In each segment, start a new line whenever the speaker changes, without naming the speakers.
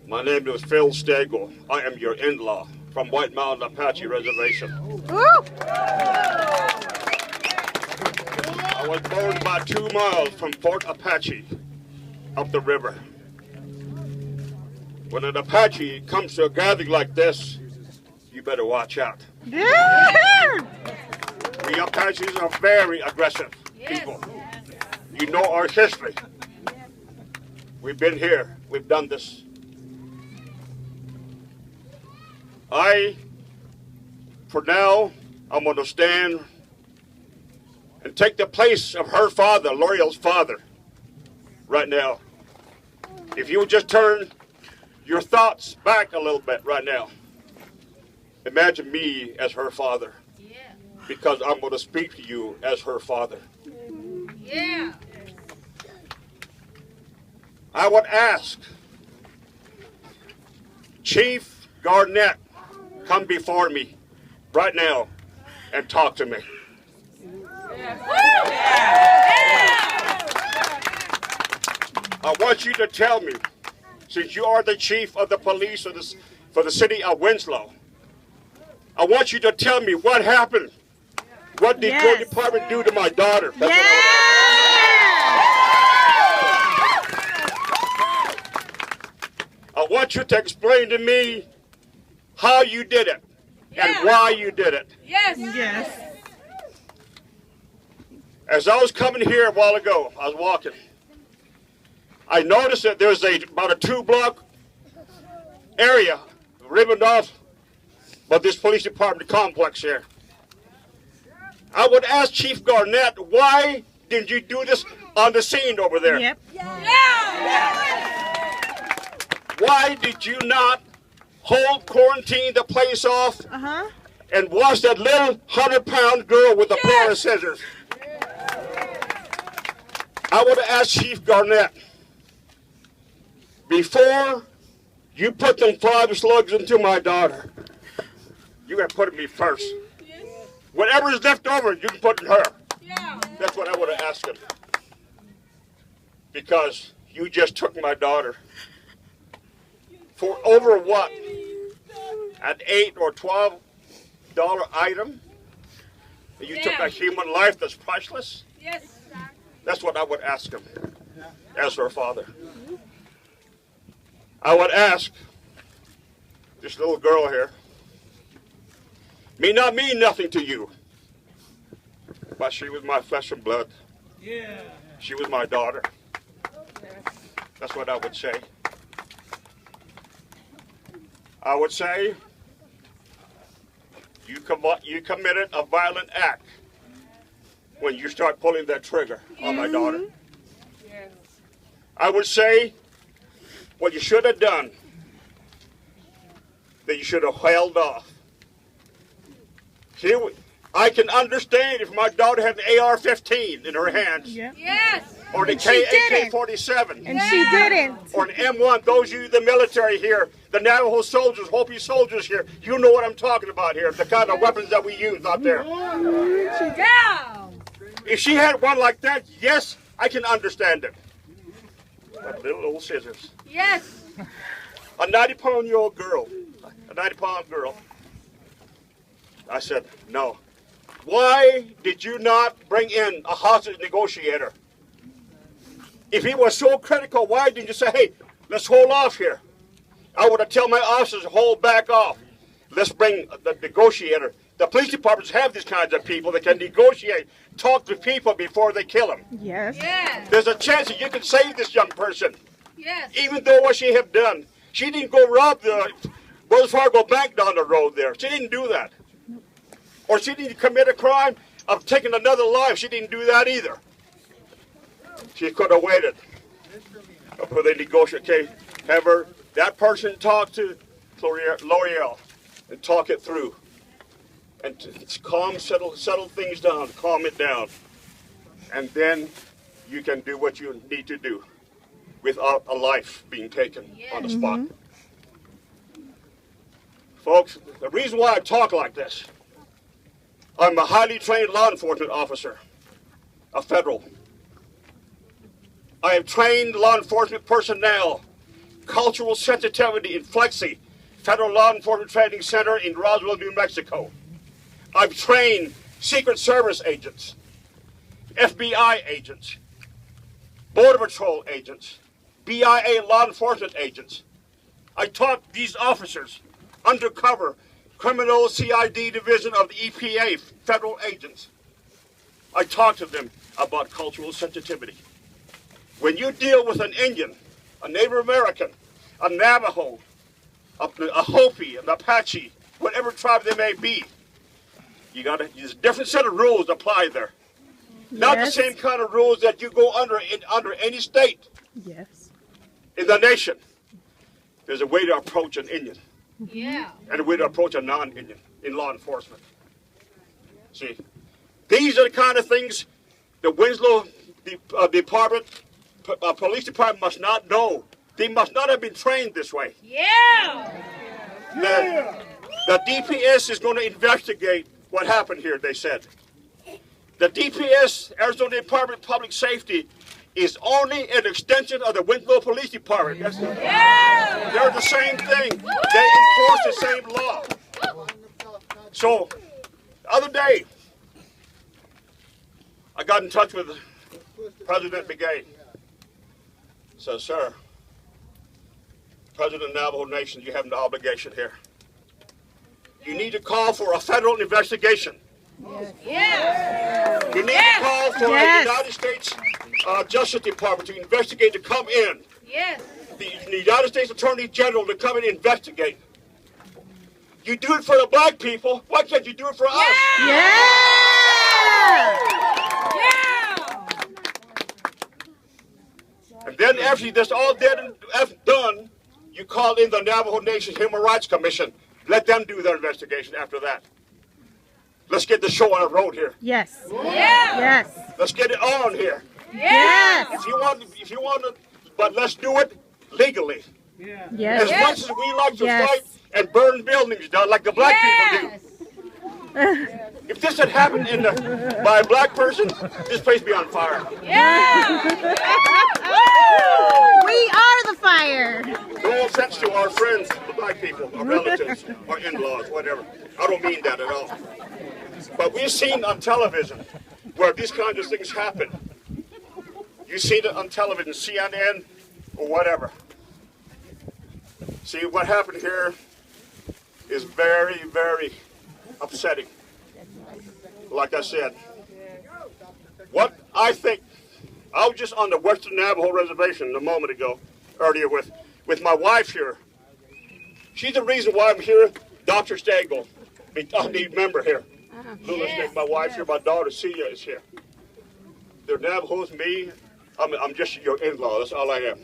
My name is Phil Stago. I am your in-law from White Mountain Apache Reservation. I was born about 2 miles from Fort Apache, up the river. When an Apache comes to a gathering like this, you better watch out. We Apaches are very aggressive people. You know our history. We've been here. We've done this. For now, I'm going to stand and take the place of her father, Loreal's father, right now. If you would just turn your thoughts back a little bit right now. Imagine me as her father, because I'm going to speak to you as her father.
Yeah.
I would ask Chief Garnett, come before me right now and talk to me. I want you to tell me, since you are the chief of the police for the city of Winslow, I want you to tell me what happened. What did your department do to my daughter? I want you to explain to me how you did it and why you did it.
Yes.
As I was coming here a while ago, I was walking. I noticed that there's about a 2-block area ribboned off by this police department complex here. I would ask Chief Garnett, why didn't you do this on the scene over there?
Yep.
Why did you not quarantine the place off and wash that little 100-pound girl with a pair of scissors? I would ask Chief Garnett, before you put them 5 slugs into my daughter, you got to put me first. Whatever is left over, you can put in her. That's what I would have asked him. Because you just took my daughter for over what? An $8 or $12 item? You took a human life that's priceless?
Yes.
That's what I would ask him as her father. I would ask this little girl here, may not mean nothing to you, but she was my flesh and blood. She was my daughter. That's what I would say. I would say you committed a violent act when you start pulling that trigger on my daughter. I would say what you should have done, that you should have held off. I can understand if my daughter had an AR-15 in her hands.
Yes.
Or the AK-47.
And she didn't.
Or an M1. Those of you, the military here, the Navajo soldiers, Hopi soldiers here, you know what I'm talking about here, the kind of weapons that we use out there. If she had one like that, yes, I can understand it. But little old scissors.
Yes.
A 90-pound girl. A 90-pound girl. I said, no. Why did you not bring in a hostage negotiator? If he was so critical, why didn't you say, hey, let's hold off here? I would have told my officers to hold back off. Let's bring the negotiator. The police departments have these kinds of people that can negotiate, talk to people before they kill them.
Yes.
There's a chance that you can save this young person.
Yes.
Even though what she have done. She didn't go rob the Wells Fargo Bank down the road there. She didn't do that. Or she didn't commit a crime of taking another life. She didn't do that either. She could have waited before they negotiate. Okay, have that person talk to Loreal and talk it through. And settle things down, calm it down. And then you can do what you need to do without a life being taken on the spot. Folks, the reason why I talk like this, I'm a highly trained law enforcement officer, a federal. I have trained law enforcement personnel cultural sensitivity in Flexi, Federal Law Enforcement Training Center in Roswell, New Mexico. I've trained Secret Service agents, FBI agents, Border Patrol agents, BIA law enforcement agents. I taught these officers, undercover criminal CID division of the EPA, federal agents. I talked to them about cultural sensitivity. When you deal with an Indian, a Native American, a Navajo, a Hopi, an Apache, whatever tribe they may be, there's a different set of rules apply there. Not the same kind of rules that you go under any state in the nation. There's a way to approach an Indian. And a way to approach a non-Indian in law enforcement. See, these are the kind of things the Winslow police department must not know. They must not have been trained this way. The DPS is going to investigate what happened here, they said. The DPS, Arizona Department of Public Safety, is only an extension of the Winslow Police Department. They're the same thing. They enforce the same law. So, the other day, I got in touch with President Begay. So, sir, President of the Navajo Nation, you have an obligation here. You need to call for a federal investigation. You need to call for the United States Justice Department to investigate, to come in. The United States Attorney General to come and investigate. You do it for the black people. Why can't you do it for us? And then after this all dead and done, you call in the Navajo Nation Human Rights Commission. Let them do their investigation after that. Let's get the show on the road here. Let's get it on here. If you want to, but let's do it legally. As much as we like to fight and burn buildings down like the black people do. If this had happened by a black person, this place would be on fire.
We are the fire.
No offense to our friends, the black people, our relatives, our in-laws, whatever. I don't mean that at all. But we've seen on television where these kinds of things happen. You see it on television, CNN or whatever. See, what happened here is very, very upsetting. Like I said, what I think, I was just on the Western Navajo Reservation a moment ago, earlier with my wife here. She's the reason why I'm here, Dr. Stago, the member here. My wife's here, my daughter Celia is here. They're Navajos, me, I'm just your in-law, that's all I am.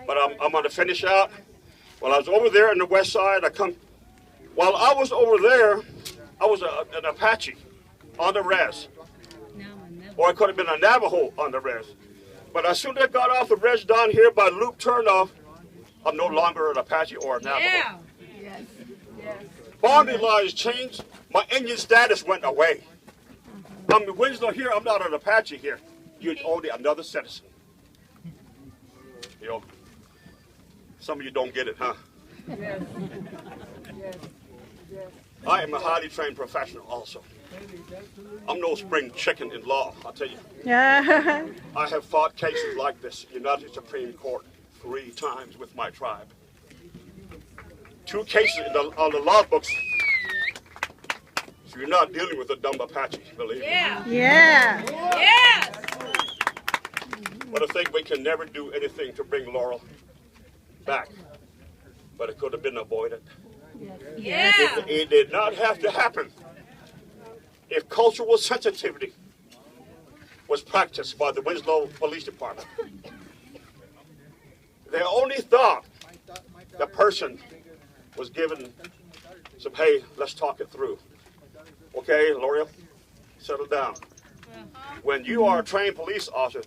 But I'm going to finish out. While I was over there on the west side, while I was over there, I was an Apache on the res. Or I could have been a Navajo on the res. But as soon as I got off the res down here by loop turnoff, I'm no longer an Apache or a Navajo. Boundary lines changed, my Indian status went away. I'm in Winslow here, I'm not an Apache here. You're only another citizen. You know, some of you don't get it, huh? I am a highly trained professional also. I'm no spring chicken in law, I'll tell you. I have fought cases like this, United Supreme Court, 3 times with my tribe. 2 cases on the law books. So you're not dealing with a dumb Apache, believe me. But I think we can never do anything to bring Laurel back. But it could have been avoided. It did not have to happen. If cultural sensitivity was practiced by the Winslow Police Department, they only thought the person was given some, hey, let's talk it through. Okay, Loreal, settle down. When you are a trained police officer,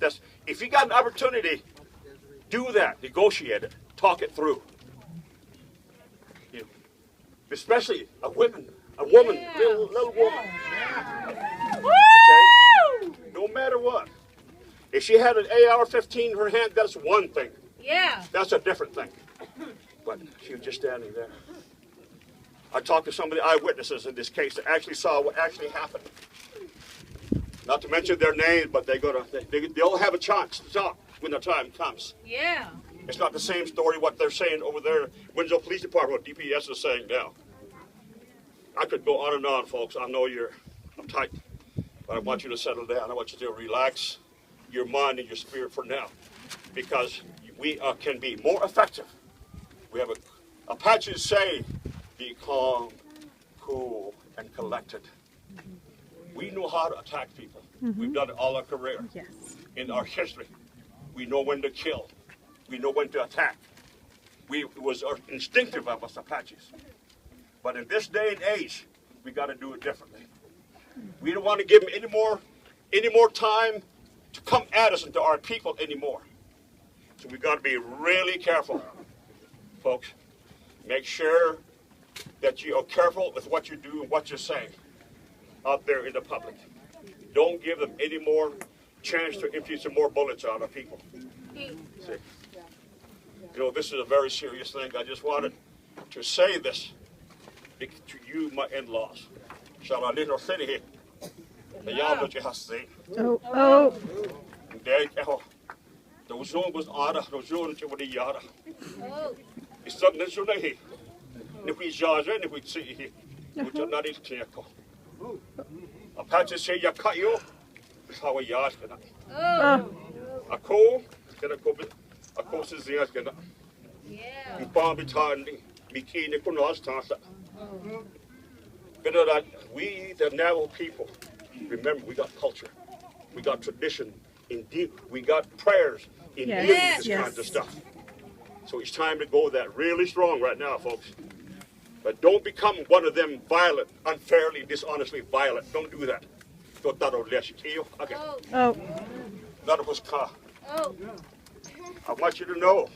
if you got an opportunity, do that, negotiate it, talk it through. You know, especially a woman, little woman. Okay? No matter what. If she had an AR-15 in her hand, that's one thing.
Yeah.
That's a different thing. But she was just standing there. I talked to some of the eyewitnesses in this case that actually saw what actually happened. Not to mention their names, but they'll have a chance to talk when the time comes.
Yeah.
It's not the same story what they're saying over there, Winslow Police Department, what DPS is saying now. I could go on and on, folks. I know you're uptight, but I want you to settle down. I want you to relax your mind and your spirit for now, because we can be more effective. We have Apaches say, be calm, cool, and collected. We know how to attack people. We've done it all our career.
Yes.
In our history, we know when to kill. We know when to attack. It was instinctive of us Apaches. But in this day and age, we got to do it differently. We don't want to give them any more time to come at us and to our people anymore. So we got to be really careful, folks. Make sure that you are careful with what you do and what you say out there in the public. Don't give them any more chance to empty some more bullets on our people. See? You know, this is a very serious thing. I just wanted to say this to you, my in-laws. Shall I little city here? The y'all what you have to say.
Oh.
There you go. The zone was order, the zone to the yada.
Oh.
It's something that's on here. If we judge it, if we see here, which are not in clear. Apache say you cut you. It's how we yard.
Oh.
A coal, get a couple. A course is the other.
Yeah.
We bomb between me keen the kunos tasa. Better that we, the Navajo people, remember we got culture, we got tradition, indeed we got prayers in dealing with this kind of stuff. So it's time to go that really strong right now, folks. But don't become one of them violent, unfairly, dishonestly violent. Don't do that. Okay.
Oh.
That was car.
Oh.
I want you to know